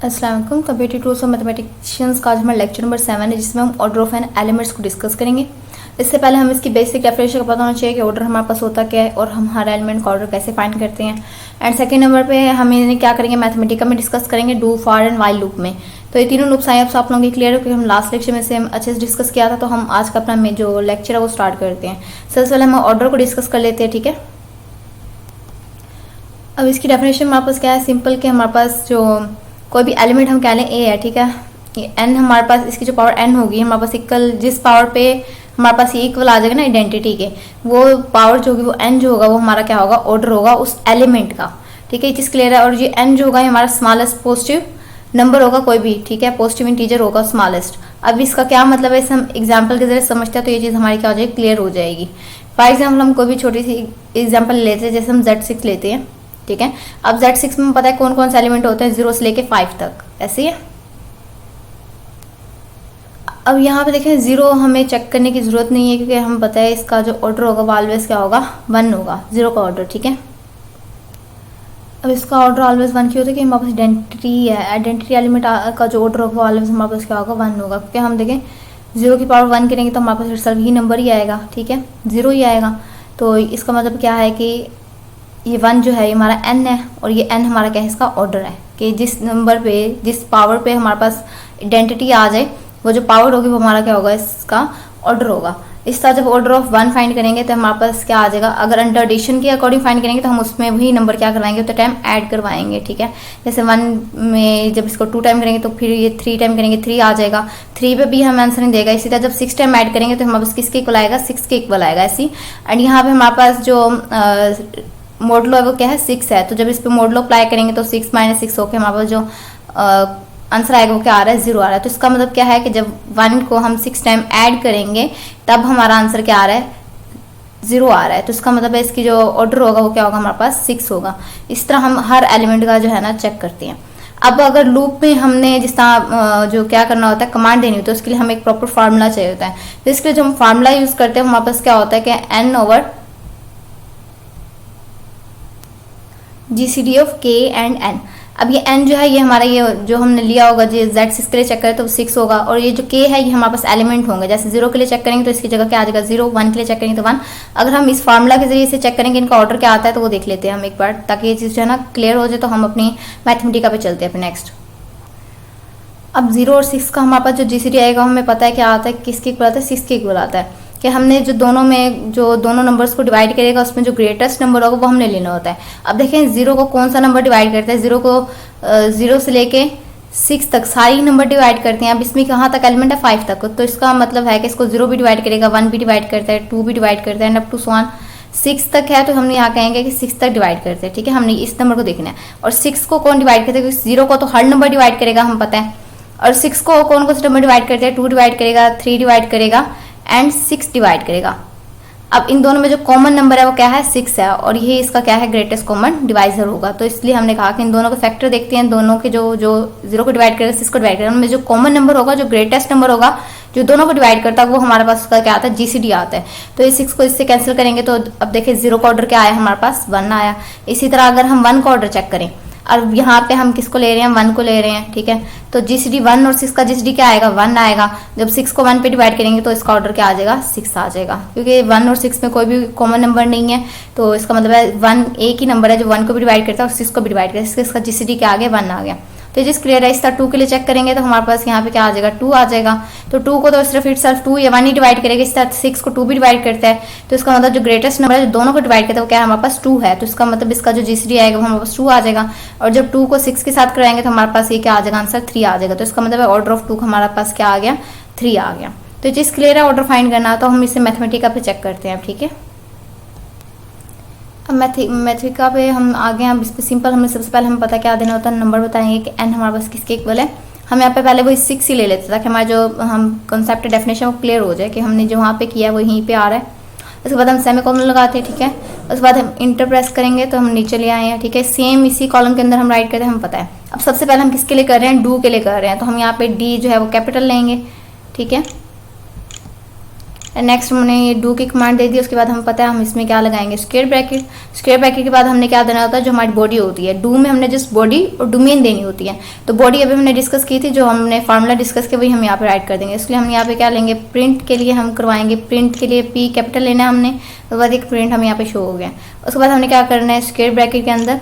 अस्सलाम वालेकुम। Computer tools और मैथमेटिशियंस का आज हमारा लेक्चर नंबर 7 है, जिसमें हम ऑर्डर ऑफ एन एलिमेंट्स को डिस्कस करेंगे। इससे पहले हम इसकी बेसिक डेफिनेशन का पता होना चाहिए कि ऑर्डर हमारे पास होता क्या है और हम हर एलिमेंट का ऑर्डर कैसे फाइंड करते हैं। एंड सेकंड नंबर पे हम इन्हें क्या करेंगे, मैथमेटिका में डिस्कस करेंगे, do, for and while loop में। तो ये तीनों लूप्स आए आप लोगों की क्लियर हो, क्योंकि हम लास्ट लेक्चर में से हम अच्छे से डिस्कस किया था। तो हम आज का अपना जो लेक्चर है वो स्टार्ट करते हैं। सबसे पहले हम ऑर्डर को डिस्कस कर लेते हैं, ठीक है। अब इसकी डेफिनेशन हमारे पास क्या है, सिंपल कि हमारे पास जो कोई भी एलिमेंट हम कह लें ए है, ठीक है। ये एन हमारे पास, इसकी जो पावर एन होगी हमारे पास इक्वल, जिस पावर पे हमारे पास ये इक्वल आ जाएगा ना आइडेंटिटी के, वो पावर जो होगी वो एन जो होगा वो हमारा क्या होगा, ऑर्डर होगा उस एलिमेंट का, ठीक है। ये चीज़ क्लियर है। और ये एन जो होगा ये हमारा स्मॉलेस्ट पॉजिटिव नंबर होगा कोई भी, ठीक है, पॉजिटिव इंटीजर होगा स्मॉलेस्ट। अब इसका क्या मतलब है, इसे हम एग्जाम्पल के जरिए समझते हैं तो ये चीज़ हमारी क्या हो जाएगी, क्लियर हो जाएगी। फॉर एग्जाम्पल हम कोई भी छोटी सी एग्जाम्पल लेते हैं, जैसे हम Z6 लेते हैं, ठीक है। अब Z6 में पता है कौन कौन से एलिमेंट होते हैं, 0 से लेके 5 तक, ऐसे ही है। अब यहाँ पे देखें 0 हमें चेक करने की जरूरत नहीं है, क्योंकि हम पता है इसका जो ऑर्डर होगा वो ऑलवेज क्या होगा, 1 होगा, 0 का ऑर्डर, ठीक है। अब इसका ऑर्डर ऑलवेज 1 क्यों होता है कि हमारे पास आइडेंटिटी है, आइडेंटिटी एलिमेंट का जो ऑर्डर होगा ऑलवेज हमारे पास क्या होगा, 1 होगा। क्योंकि हम देखें 0 की पावर 1 करेंगे तो हमारे पास सिर्फ ही नंबर ही आएगा, ठीक है, 0 ही आएगा। तो इसका मतलब क्या है कि ये 1 जो है ये हमारा n है, और ये n हमारा क्या है, इसका ऑर्डर है। कि जिस नंबर पे, जिस पावर पे हमारे पास आइडेंटिटी आ जाए, वो जो पावर होगी वो हमारा क्या होगा, इसका ऑर्डर होगा। इस तरह जब ऑर्डर ऑफ 1 फाइंड करेंगे तो हमारे पास क्या आ जाएगा, अगर अंडर एडिशन के अकॉर्डिंग फाइंड करेंगे तो हम उसमें वही नंबर क्या करवाएंगे, तो टाइम ऐड करवाएंगे, ठीक है। जैसे 1 में जब इसको 2 टाइम करेंगे तो फिर ये 3 टाइम करेंगे 3 आ जाएगा, 3 पे भी हम आंसर नहीं देगा। इसी तरह जब 6 टाइम ऐड करेंगे तो हमारे पास किसके इक्वल आएगा, 6 के इक्वल आएगा, ऐसी। एंड यहाँ पे हमारे पास जो मॉडलो है वो क्या है, 6 है। तो जब इस पे मॉडलो अप्लाई करेंगे तो 6 - 6 होकर हमारे पास जो आंसर आएगा वो क्या आ रहा है, 0 आ रहा है। तो इसका मतलब क्या है कि जब 1 को हम 6 टाइम ऐड करेंगे तब हमारा आंसर क्या आ रहा है, 0 आ रहा है। तो इसका मतलब है इसकी जो ऑर्डर होगा वो क्या होगा, हमारे पास 6 होगा। इस तरह हम हर एलिमेंट का जो है ना चेक करते हैं। अब अगर लूप में हमने जिस तरह जो क्या करना होता है, कमांड देनी होती है, तो उसके लिए हमें एक प्रॉपर फार्मूला चाहिए होता है। तो इसके लिए जो हम फार्मूला यूज करते हैं हमारे पास क्या होता है कि n/, GCD of k and n। अब ये n जो है ये हमारा, ये जो हमने लिया होगा जो Z6 के लिए चेक करें तो 6 होगा, और ये जो k है ये हमारे पास एलिमेंट होंगे। जैसे 0 के लिए चेक करेंगे तो इसकी जगह क्या आ जाएगा, 0, 1 के लिए चेक करेंगे तो 1। अगर हम इस फार्मूला के जरिए से चेक करेंगे इनका ऑर्डर क्या आता है तो वो देख लेते हैं हम एक बार, ताकि ये चीज़ जो है ना क्लियर हो जाए। तो हम अपनी मैथमेटिका पे चलते हैं फिर नेक्स्ट। अब 0 और 6 का हमारे पास जो GCD आएगा हमें पता है क्या आता है, किसके इक्वल आता है, 6 के इक्वल आता है। कि हमने जो दोनों में जो दोनों नंबर्स को डिवाइड करेगा उसमें जो ग्रेटेस्ट नंबर होगा वो हमने लेना होता है। अब देखें 0 को कौन सा नंबर डिवाइड करता है, 0 को 0 से लेके 6 तक सारी नंबर डिवाइड करते हैं। अब इसमें कहाँ तक एलिमेंट है, 5 तक। तो इसका मतलब है कि इसको 0 भी डिवाइड करेगा, 1 भी डिवाइड करता है, 2 भी डिवाइड करता है, एंड अप टू 6 तक है। तो हमने यहाँ कहेंगे कि 6 तक डिवाइड करते हैं, ठीक है। हमने इस नंबर को देखना है। और 6 को कौन डिवाइड करता है, क्योंकि 0 को तो हर नंबर डिवाइड करेगा हम पता है, और 6 को कौन कौन से नंबर डिवाइड करते हैं, 2 डिवाइड करेगा, 3 डिवाइड करेगा एंड 6 डिवाइड करेगा। अब इन दोनों में जो कॉमन नंबर है वो क्या है, 6 है, और ये इसका क्या है, ग्रेटेस्ट कॉमन डिवाइजर होगा। तो इसलिए हमने कहा कि इन दोनों के फैक्टर देखते हैं, दोनों के जो 0 को डिवाइड करेगा, 6 को डिवाइड करेगा, उनमें जो कॉमन नंबर होगा, जो ग्रेटेस्ट नंबर होगा जो दोनों को डिवाइड करता है, वो हमारे पास उसका क्या आता है, GCD आता है। तो ये 6 को इससे कैंसिल करेंगे तो अब देखिए 0 का ऑर्डर क्या आया हमारे पास, 1 आया। इसी तरह अगर हम 1 का ऑर्डर चेक करें, और यहाँ पे हम किसको ले रहे हैं, 1 को ले रहे हैं, ठीक है। तो GCD 1 और 6 का GCD क्या आएगा, 1 आएगा। जब 6 को 1 पे डिवाइड करेंगे तो इसका ऑर्डर क्या आ जाएगा, 6 आ जाएगा, क्योंकि 1 और 6 में कोई भी कॉमन नंबर नहीं है। तो इसका मतलब है 1 एक ही नंबर है जो 1 को भी डिवाइड करता है और 6 को भी डिवाइड करता है। इसका GCD क्या आ गया, 1 आ गया। तो जिस क्लियर है। इस तरह 2 के लिए चेक करेंगे तो हमारे पास यहाँ पे क्या आ जाएगा, 2 आ जाएगा। तो 2 को तो सिर्फ इटसेल्फ 2 या 1 ही डिवाइड करेगा। इस तरह 6 को 2 भी डिवाइड करता है। तो इसका मतलब जो ग्रेटेस्ट नंबर है जो दोनों को डिवाइड करता है वो क्या है, हमारे पास 2 है। तो इसका मतलब इसका जो GCD आएगा वो हमारे पास 2 आ जाएगा। और जब 2 को 6 के साथ कराएंगे तो हमारे पास ये क्या आ जाएगा, आंसर 3 आ जाएगा। तो इसका मतलब ऑर्डर ऑफ 2 का हमारे पास क्या आ गया, 3 आ गया। तो ये चीज़ क्लियर है, ऑर्डर फाइंड करना। तो हम इसे मैथमेटिका पे चेक करते हैं, ठीक है। अब मैथमेटिका पे हम आगे हैं। अब इस पर सिंपल हमें सबसे पहले हमें पता क्या देना होता है, नंबर बताएंगे कि n हमारे पास किसके इक्वल है। हम यहाँ पे पहले वही 6 ही ले लेते ताकि हमारा जो हम कंसेप्ट डेफिनेशन वो क्लियर हो जाए कि हमने जो वहाँ पे किया है वो यहीं पे आ रहा है। उसके बाद हम सेमीकोलन लगाते हैं, ठीक है। उसके बाद हम इंटर प्रेस करेंगे तो हम नीचे ले आए हैं, ठीक है। सेम इसी कॉलम के अंदर हम राइट करते हैं, हम पता है। अब सबसे पहले हम किसके लिए कर रहे हैं, डू के लिए कर रहे हैं। तो हम यहाँ पे D जो है वो कैपिटल लेंगे, ठीक है। एंड नेक्स्ट हमने ये डू की कमांड दे दी। उसके बाद हमें पता है हम इसमें क्या लगाएंगे, स्क्वायर ब्रैकेट। स्क्वायर ब्रैकेट के बाद हमने क्या देना होता है, जो हमारी बॉडी होती है, डू में हमने जस्ट बॉडी और डोमेन देनी होती है। तो बॉडी अभी हमने डिस्कस की थी, जो हमने फार्मूला डिस्कस किया वही हम यहाँ पे राइट कर देंगे। इसलिए हम यहाँ पे क्या लेंगे, प्रिंट के लिए हम करवाएंगे, प्रिंट के लिए पी कैपिटल लेना है हमने। उसके बाद एक प्रिंट हमें यहाँ पे शो हो गया। उसके बाद हमने क्या करना है, स्क्वायर ब्रैकेट के अंदर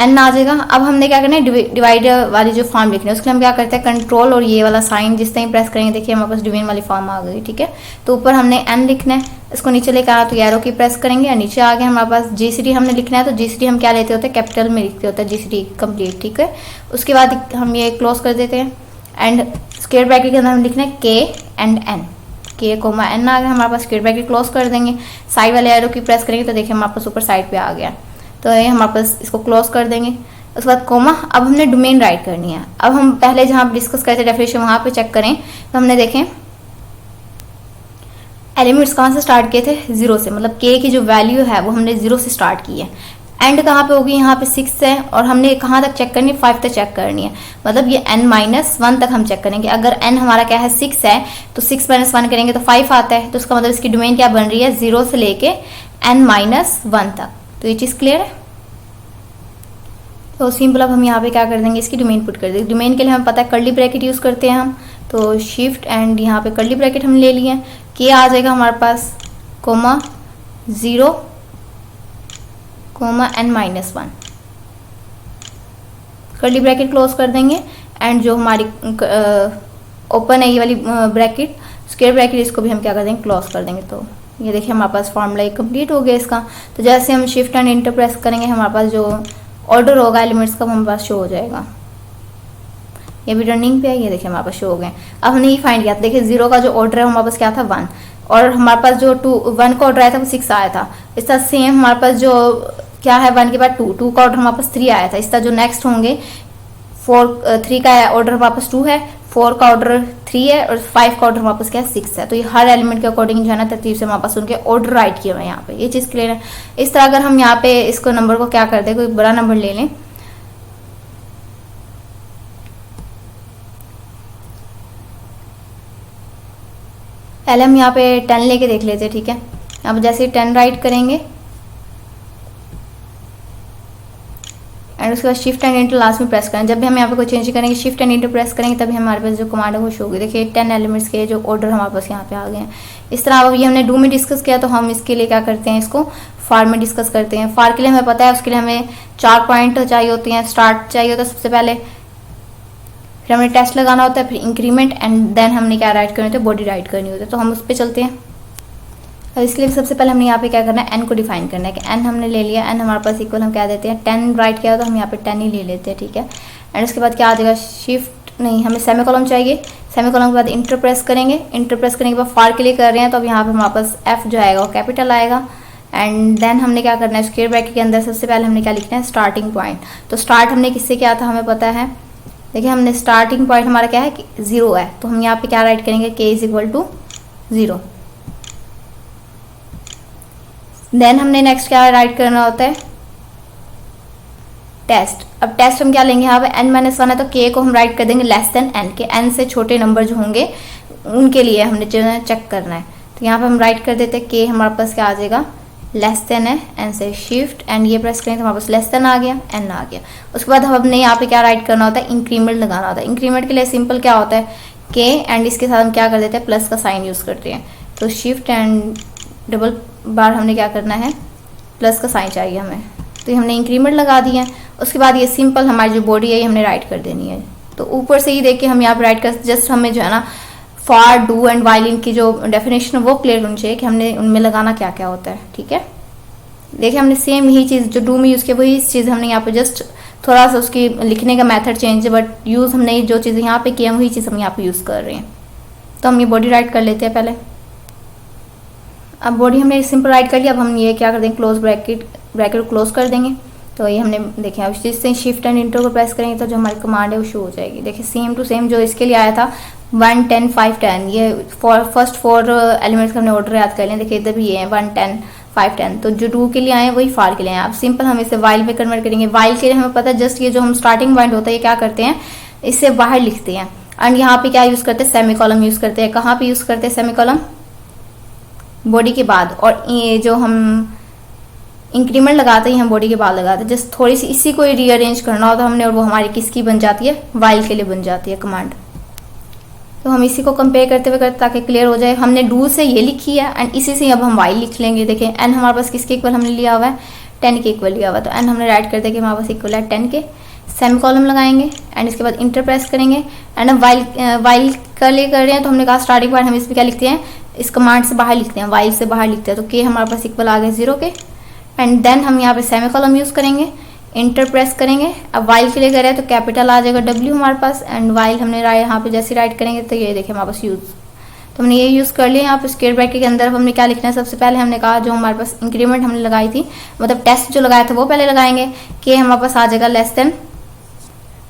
एन आ जाएगा। अब हमने क्या करना है, डिवाइडर वाली जो फॉर्म लिखनी है, उसके लिए हम क्या करते हैं, कंट्रोल और ये वाला साइन जिस तरह प्रेस करेंगे, देखिए हमारे पास डिवीजन वाली फॉर्म आ गई। ठीक है, तो ऊपर हमने एन लिखना है, इसको नीचे लेकर आना तो एरो की प्रेस करेंगे और नीचे आ गया हमारे पास जीसीडी हमने लिखना है। तो जीसीडी हम क्या लेते होते हैं, कैपिटल में लिखते होते हैं जीसीडी कंप्लीट। ठीक है, उसके बाद हम ये क्लोज कर देते हैं एंड स्क्वायर ब्रैकेट के अंदर हम लिखना है के एंड एन, के कोमा एन आ गया हमारे पास। स्क्वायर ब्रैकेट क्लोज कर देंगे, साइड वाले एरो की प्रेस करेंगे तो देखिए हमारे पास ऊपर साइड पे आ गया। तो ये हमारे पास इसको क्लोज कर देंगे। उसके बाद कोमा, अब हमने डोमेन राइट करनी है। अब हम पहले जहां डिस्कस करते थे डेफिनेशन वहां पे चेक करें तो हमने देखें एलिमेंट्स कहाँ से स्टार्ट किए थे, 0 से, मतलब के की जो वैल्यू है वो हमने 0 से स्टार्ट की है। एंड कहाँ पे होगी, यहाँ पे 6 है और हमने कहाँ तक चेक करनी है, 5 तक चेक करनी है। मतलब ये n-1 तक हम चेक करेंगे। अगर n हमारा क्या है 6 है तो 6 - 1 करेंगे तो 5 आता है। तो उसका मतलब इसकी डोमेन क्या बन रही है, 0 से लेके n-1 तक। तो ये चीज़ क्लियर है। तो सिंपल अब हम यहाँ पे क्या कर देंगे, इसकी डोमेन पुट कर देंगे। डोमेन के लिए हमें पता है कर्ली ब्रैकेट यूज़ करते हैं हम, तो शिफ्ट एंड यहाँ पे कर्ली ब्रैकेट हम ले लिए। के आ जाएगा हमारे पास comma 0 comma n-1, curly bracket close कर देंगे एंड जो हमारी ओपन है ये वाली ब्रैकेट, स्क्वायर ब्रैकेट, इसको भी हम क्या कर देंगे, क्लोज कर देंगे। तो ये देखिए हमारे पास फॉर्मूला कंप्लीट हो गया इसका। तो जैसे हम शिफ्ट एंड इंटर प्रेस करेंगे हमारे पास जो ऑर्डर होगा एलिमेंट्स का हमारे पास शो हो जाएगा। ये भी रनिंग पे है, ये देखिए हमारे पास शो हो गए। अब हमने ये फाइंड किया, देखिए 0 का जो ऑर्डर है हमारे पास क्या था, 1, और हमारे पास जो 1 का ऑर्डर आया था वो 6 आया था। इस तरह सेम हमारे पास जो क्या है 1 के बाद 2 का ऑर्डर हमारे पास 3 आया था। इस तरह जो नेक्स्ट होंगे 3 का ऑर्डर हमारे पास 2 है, 4 का ऑर्डर 3 है और 5 का ऑर्डर हमारे पास क्या है 6 है। तो ये हर एलिमेंट के अकॉर्डिंग जो है ना तरतीब से हमारे पास उनके ऑर्डर राइट किए हुए हैं यहाँ पे। ये चीज़ क्लियर है। इस तरह अगर हम यहाँ पे इसको नंबर को क्या कर दे, कोई बड़ा नंबर ले लें, पहले हम यहाँ पे 10 लेके देख लेते हैं। ठीक है, अब जैसे 10 राइट करेंगे एंड उसके बाद शिफ्ट एंड इंटर लास्ट में प्रेस करें। जब भी हम यहाँ पे कोई चेंज करेंगे शिफ्ट एंड इंटर प्रेस करेंगे तभी हमारे पास जो कमांड है वो शो होगी। देखिए 10 एलिमेंट्स के जो ऑर्डर हमारे पास यहाँ पे आ गए हैं। इस तरह अब ये हमने डू में डिस्कस किया, तो हम इसके लिए क्या करते हैं, इसको फार में डिस्कस करते हैं। फार के लिए हमें पता है उसके लिए हमें 4 पॉइंट चाहिए होती हैं, स्टार्ट चाहिए होता है सबसे पहले, फिर हमें टेस्ट लगाना होता है, फिर इंक्रीमेंट एंड देन हमने क्या राइट करनी होती है, बॉडी राइट करनी होती है। तो हम उस पर चलते हैं। और इसके लिए सबसे पहले हमने यहाँ पे क्या करना है, एन को डिफाइन करना है कि एन हमने ले लिया, एन हमारे पास इक्वल हम क्या देते हैं 10 राइट किया, तो हम यहाँ पे 10 ही ले लेते हैं। ठीक है, एंड उसके बाद क्या आ जाएगा, शिफ्ट नहीं हमें सेमीकोलन चाहिए, सेमीकोलन के बाद इंटर प्रेस करेंगे, इंटर प्रेस करने के बाद फार के लिए कर रहे हैं तो अब यहाँ पे हमारे पास एफ जो आएगा वो कैपिटल आएगा। एंड देन हमने क्या करना है, स्क्वायर ब्रैकेट के अंदर सबसे पहले हमने क्या लिखना है, स्टार्टिंग पॉइंट। तो स्टार्ट हमने किससे किया था हमें पता है, देखिए हमने स्टार्टिंग पॉइंट हमारा क्या है कि 0 है, तो हम यहाँ पे क्या राइट करेंगे, k is equal to 0। Then हमने नेक्स्ट क्या राइट करना होता है, टेस्ट। अब टेस्ट हम क्या लेंगे, यहाँ पे n-1 है तो k को हम राइट कर देंगे लेस देन n के, n से छोटे नंबर जो होंगे उनके लिए हमने चेक करना है। तो यहाँ पे हम राइट कर देते हैं k हमारे पास क्या आ जाएगा, लेस देन है, n से शिफ्ट एंड ये प्रेस करें तो हमारे पास लेस देन आ गया, n आ गया। उसके बाद हमने यहाँ पे क्या राइट करना होता है, इंक्रीमेंट लगाना होता है। इंक्रीमेंट के लिए सिंपल क्या होता है, k एंड इसके साथ हम क्या कर देते हैं, प्लस का साइन यूज़ करते हैं। तो शिफ्ट एंड डबल बार हमने क्या करना है, प्लस का साइन चाहिए हमें, तो ये हमने इंक्रीमेंट लगा दिया है। उसके बाद ये सिंपल हमारी जो बॉडी है ये हमने राइट कर देनी है। तो ऊपर से ही देख के हम यहाँ पे राइट कर, जस्ट हमें जो है ना फॉर डू एंड वाइल इनकी जो डेफिनेशन है वो क्लियर होनी चाहिए कि हमने उनमें लगाना क्या क्या होता है। ठीक है, देखिए हमने सेम यही चीज़ जो डू में यूज़ किया वही चीज़ हमने यहाँ पे जस्ट थोड़ा सा उसकी लिखने का मेथड चेंज है, बट यूज़ हमने जो चीज़ यहाँ पे किया वही चीज़ हम यहाँ पे यूज़ कर रहे हैं। तो हम ये बॉडी राइट कर लेते हैं पहले। अब बॉडी हमने सिंपल राइट कर लिया, अब हम ये क्या कर देंगे, क्लोज ब्रैकेट को क्लोज कर देंगे। तो ये हमने देखें, अब जिससे शिफ्ट एंड इंटर को प्रेस करेंगे तो जो हमारी कमांड है वो शो हो जाएगी। देखिए सेम टू सेम जो इसके लिए आया था 1 10 5 10, ये फर्स्ट 4 एलिमेंट्स का हमने ऑर्डर याद कर लिया। देखिए इधर भी ये है 1 10 5 10, तो जो डू के लिए आए वही फार के लिए आए। अब सिंपल हम इसे वाइल में कन्वर्ट करेंगे। वाइल के लिए हमें पता है जस्ट ये जो हम स्टार्टिंग पॉइंट होता है ये क्या करते हैं, इससे बाहर लिखते हैं एंड यहाँ पे क्या यूज़ करते हैं, सेमी कॉलम यूज़ करते हैं। कहाँ पे यूज़ करते हैं सेमी कॉलम, बॉडी के बाद, और ये जो हम इंक्रीमेंट लगाते हैं हम बॉडी के बाद लगाते हैं। जस्ट थोड़ी सी इसी को रीअरेंज करना होता है हमने, और वो हमारी किसकी बन जाती है, वाइल के लिए बन जाती है कमांड। तो हम इसी को कंपेयर करते हुए करते ताकि क्लियर हो जाए। हमने डू से ये लिखी है एंड इसी से अब हम वाइल लिख लेंगे। देखें एन हमारे पास किसके इक्वल हमने लिया हुआ है, 10 के इक्वल लिया हुआ है, तो एन हमने राइट कर दिया कि हमारे पास इक्वल है 10 के। सेमी कॉलम लगाएंगे एंड इसके बाद इंटर प्रेस करेंगे एंड अब वाइल का लिए कर रहे हैं, तो हमने कहा स्टार्टिंग पॉइंट हम इस पर क्या लिखते हैं, इस कमांड से बाहर लिखते हैं, वाइल से बाहर लिखते हैं। तो के हमारे पास इक्वल आ गए 0 के एंड देन हम यहाँ पे सेमी कॉलम यूज़ करेंगे, इंटर प्रेस करेंगे। अब वाइल के लिए कर रहे हैं तो कैपिटल आ जाएगा W हमारे पास, एंड वाइल हमने यहाँ पे जैसे राइट करेंगे तो ये देखिए हमारे पास यूज़, तो हमने ये यूज़ कर लिया। यहाँ पे स्क्वायर ब्रैकेट के अंदर हमने क्या लिखना है, सबसे पहले हमने कहा जो हमारे पास इंक्रीमेंट हमने लगाई थी, मतलब टेस्ट जो लगाया था वो पहले लगाएंगे, कि हमारे पास आ जाएगा लेस देन,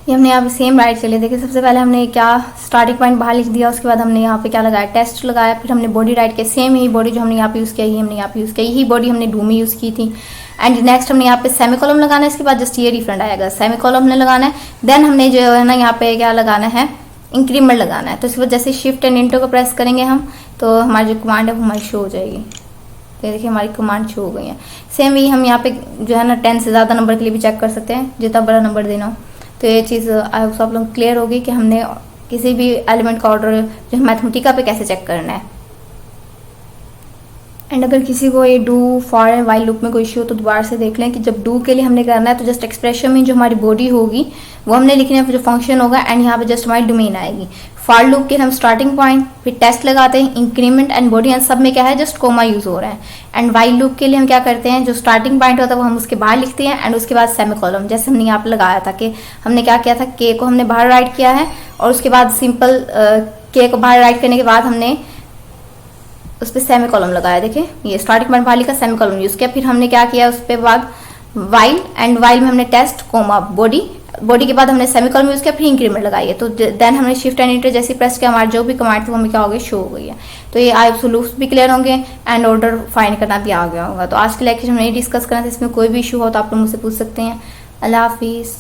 ये हमने यहाँ पे सेम राइट चले। देखिए सबसे पहले हमने क्या स्टार्टिंग पॉइंट बाहर लिख दिया, उसके बाद हमने यहाँ पे क्या लगाया, टेस्ट लगाया, फिर हमने बॉडी राइट के सेम ही बॉडी जो हमने यहाँ पे यूज़ किया, हमने यहाँ पे यूज़ किया, यही बॉडी हमने डू में यूज़ की थी। एंड नेक्स्ट हमने यहाँ पे सेमी कॉलम लगाना है, इसके बाद जस्ट ये डिफरेंट आएगा, सेमी कॉलम हमने लगाना है। देन हमने जो है ना यहाँ पे क्या लगाना है, इंक्रीमेंट लगाना है। तो इसके बाद जैसे शिफ्ट एंड इंटर को प्रेस करेंगे हम, तो हमारी जो कमांड है वो हमारी शो हो जाएगी। तो देखिए हमारी कमांड शो हो गई है। सेम ही हम यहाँ पे जो है ना 10 से ज़्यादा नंबर के लिए भी चेक कर सकते हैं, जितना बड़ा नंबर देना हो। तो ये चीज़ आप लोग क्लियर होगी कि हमने किसी भी एलिमेंट का ऑर्डर जो मैथमेटिका पे कैसे चेक करना है। एंड अगर किसी को ये do for and while loop में कोई इशू हो तो दोबारा से देख लें कि जब डू के लिए हमने करना है तो जस्ट एक्सप्रेशन में जो हमारी बॉडी होगी वो हमने लिखनी है, फिर जो फंक्शन होगा एंड यहाँ पे जस्ट हमारी डोमेन आएगी। फॉर लूप के हम स्टार्टिंग पॉइंट फिर टेस्ट लगाते हैं, इंक्रीमेंट एंड बॉडी एंड सब में क्या है, जस्ट कोमा यूज हो रहा है। एंड वाइल लूप के लिए हम क्या करते हैं, जो स्टार्टिंग पॉइंट होता है वो हम उसके बाहर लिखते हैं एंड उसके बाद सेमी कॉलम, जैसे हमने यहाँ पे लगाया था कि हमने क्या किया था, के को हमने बाहर राइट किया है और उसके बाद सिंपल के को बाहर राइट करने के बाद हमने उस पर सेमी कॉलम लगाया। देखिए ये स्टार्टिंग पॉइंट वाली का सेमी कॉलम यूज किया, फिर हमने क्या किया उस पर बाद वाइल, एंड वाइल में हमने टेस्ट कोमा बॉडी, बॉडी के बाद हमने सेमी कॉलम यूज किया, फिर इंक्रीमेंट लगाई है। तो देन हमने शिफ्ट एंड इंटर जैसे प्रेस किया, हमारे जो भी कमांड थी वो हमें क्या हो गई, शो हो गई है। तो ये आई लूप्स भी क्लियर होंगे एंड ऑर्डर फाइंड करना भी आ गया होगा। तो आज के लेक्चर में नहीं डिस्कस करना था, इसमें कोई भी इशू हो तो आप लोग मुझसे पूछ सकते हैं। अल्लाह हाफिज़।